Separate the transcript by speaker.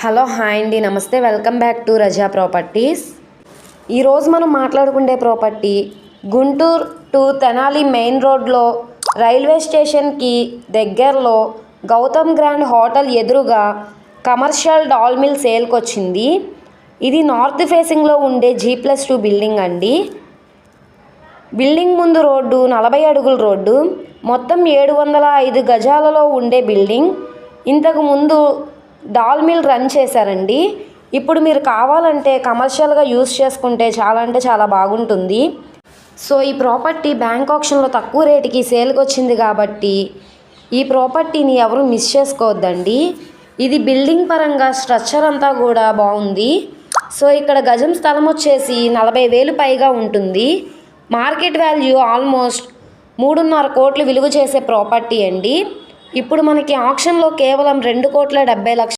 Speaker 1: Hello hi అండి, నమస్తే, welcome back to Raza properties. ఈరోజు మనం మాట్లాడుకునే property Guntur to Tenali main రోడ్లో రైల్వే స్టేషన్కి దగ్గరలో గౌతమ్ గ్రాండ్ హోటల్ ఎదురుగా కమర్షియల్ డాల్ మిల్ సేల్కి వచ్చింది. ఇది నార్త్ ఫేసింగ్లో ఉండే G+2 బిల్డింగ్ అండి. బిల్డింగ్ ముందు రోడ్డు 40 అడుగుల రోడ్డు, మొత్తం 705 గజాలలో ఉండే బిల్డింగ్. ఇంతకు ముందు డాల్ మిల్ రన్ చేశారండి. ఇప్పుడు మీరు కావాలంటే కమర్షియల్గా యూస్ చేసుకుంటే చాలా అంటే చాలా బాగుంటుంది. సో ఈ ప్రాపర్టీ బ్యాంక్ ఆక్షన్లో తక్కువ రేటుకి సేల్కి వచ్చింది కాబట్టి ఈ ప్రాపర్టీని ఎవరు మిస్ చేసుకోవద్దండి. ఇది బిల్డింగ్ పరంగా స్ట్రక్చర్ అంతా కూడా బాగుంది. సో ఇక్కడ గజం స్థలం వచ్చేసి 40,000 పైగా ఉంటుంది. మార్కెట్ వాల్యూ ఆల్మోస్ట్ 3.5 కోట్లు విలువ చేసే ప్రాపర్టీ అండి. ఇప్పుడు మనకి ఆక్షన్లో కేవలం 2,70,00,000